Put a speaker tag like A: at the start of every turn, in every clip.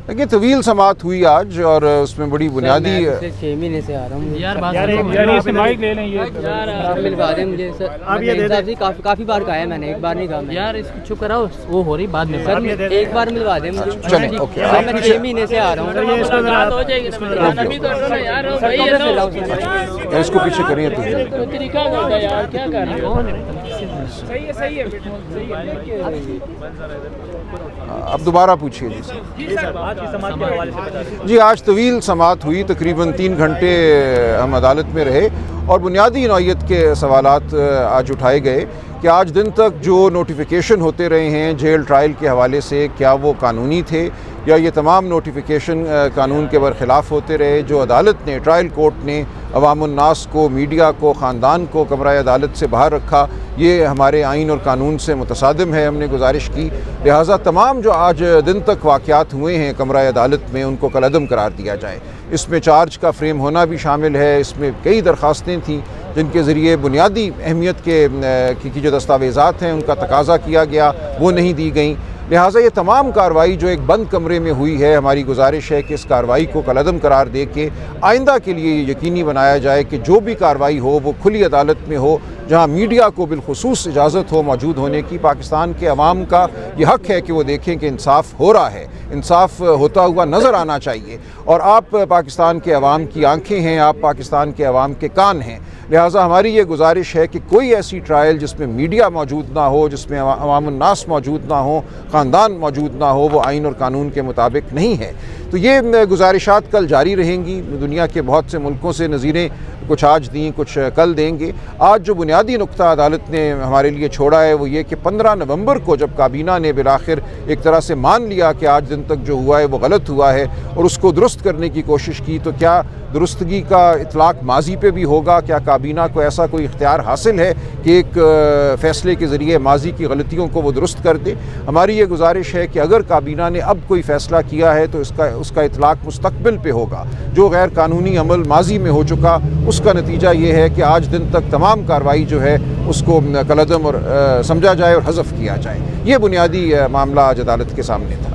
A: देखिए طویل समाअत हुई आज और उसमें बड़ी बुनियादी
B: 6 महीने से आ रहा हूँ
C: यार
D: माइक ले लें ये
B: आप मिलवा दें मुझे सर।
D: आप ये दे दें।
B: काफ़ी बार कहा है मैंने, एक बार नहीं कहा मैंने।
C: यार इसको चुप कराओ, वो हो रही बाद में
B: सर एक बार मिलवा दें मुझे।
A: चलें, ओके।
B: सर मैं 6 महीने से आ रहा हूँ।
D: ये इसको जरा
C: हो जाएगी ना अभी तो यार
B: सर कब से फैला हूँ सर?
A: इसको पीछे करिए तो
C: तरीका होगा यार, क्या कर रहे हो?
D: सही है
A: अब दोबारा पूछिए जी सर।
D: आज की समाज के हवाले से बता दें।
A: जी आज तवील समाअत हुई, तकरीबन 3 घंटे हम अदालत में रहे और बुनियादी नौइयत के सवालात आज उठाए गए कि आज दिन तक जो नोटिफिकेशन होते रहे हैं जेल ट्रायल के हवाले से, क्या वो कानूनी थे या ये तमाम नोटिफिकेशन कानून के बरखिलाफ़ होते रहे। जो अदालत ने, ट्रायल कोर्ट ने अवामुन्नास को, मीडिया को, ख़ानदान को कमरा अदालत से बाहर रखा, ये हमारे आइन और कानून से मुतसादिम है। हमने गुजारिश की लिहाजा तमाम जो आज दिन तक वाक़यात हुए हैं कमरा अदालत में उनको कलअदम करार दिया जाए। इसमें चार्ज का फ्रेम होना भी शामिल है। इसमें कई दरख्वास्तें थीं जिनके ज़रिए बुनियादी अहमियत की जो दस्तावेज़ात हैं उनका तकाज़ा किया गया, वो नहीं दी गई। लिहाजा ये तमाम कार्रवाई जो एक बंद कमरे में हुई है, हमारी गुजारिश है कि इस कार्रवाई को कलअदम करार दे के आइंदा के लिए यकीनी बनाया जाए कि जो भी कार्रवाई हो वो खुली अदालत में हो, जहाँ मीडिया को बिलखुसूस इजाज़त हो मौजूद होने की। पाकिस्तान के अवाम का ये हक़ है कि वो देखें कि इंसाफ हो रहा है, इंसाफ होता हुआ नज़र आना चाहिए। और आप पाकिस्तान के अवाम की आंखें हैं, आप पाकिस्तान के अवाम के कान हैं। लिहाजा हमारी ये गुजारिश है कि कोई ऐसी ट्रायल जिसमें मीडिया मौजूद ना हो, जिसमें अवामुन्नास मौजूद ना हो, ख़ानदान मौजूद ना हो, वो आइन और कानून के मुताबिक नहीं है। तो ये गुजारिशात कल जारी रहेंगी। दुनिया के बहुत से मुल्कों से नज़ीरें कुछ आज दी, कुछ कल देंगे। आज जो बुनियादी नुक्ता अदालत ने हमारे लिए छोड़ा है वो ये कि 15 नवंबर को जब काबीना ने बिलाखिर एक तरह से मान लिया कि आज दिन तक जो हुआ है वो गलत हुआ है और उसको दुरुस्त करने की कोशिश की, तो क्या दुरुस्तगी का इतलाक़ माजी पे भी होगा? क्या काबीना को ऐसा कोई इख्तियार हासिल है कि एक फ़ैसले के ज़रिए माजी की गलतियों को वो दुरुस्त कर दे? हमारी ये गुजारिश है कि अगर काबीना ने अब कोई फ़ैसला किया है तो उसका इतलाक़ मुस्तक़बिल पे होगा। जो गैर कानूनी अमल माजी में हो चुका उसका नतीजा ये है कि आज दिन तक तमाम कार्रवाई जो है उसको कलअदम और समझा जाए और हज़फ किया जाए। ये बुनियादी मामला आज अदालत के सामने था।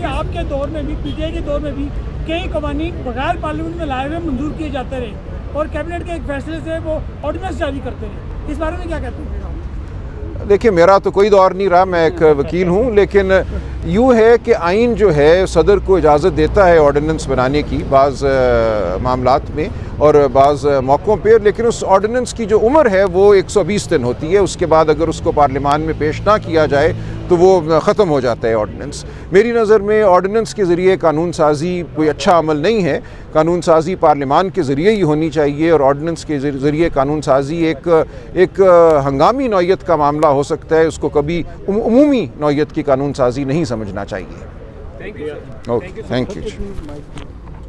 D: आपके दौर में भी, पीटीआई के दौर में भी कई कवानीन बगैर पार्लियामेंट में लाए हुए मंजूर किए जाते रहे और कैबिनेट के एक फैसले से वो ऑर्डिनेंस जारी करते रहे। इस बारे में क्या कहते हैं?
A: देखिए मेरा तो कोई दौर नहीं रहा, मैं एक वकील हूँ, लेकिन यूँ है कि आइन जो है सदर को इजाज़त देता है ऑर्डिनेंस बनाने की बाज़ मामलात में और बाज़ मौक़ों पर, लेकिन उस ऑर्डिनेंस की जो उम्र है वो 120 दिन होती है। उसके बाद अगर उसको पार्लियामान में पेश ना किया जाए तो वो ख़त्म हो जाता है ऑर्डिनेंस। मेरी नज़र में ऑर्डिनेंस के ज़रिए कानून साज़ी कोई अच्छा अमल नहीं है। कानून साज़ी पार्लियामान के ज़रिए ही होनी चाहिए और ऑर्डिनेंस के ज़रिए कानून साज़ी एक हंगामी नौइयत का मामला हो सकता है, उसको कभी उमूमी नौइयत की कानून साज़ी नहीं समझना चाहिए।
D: Thank you.
A: Okay, thank you.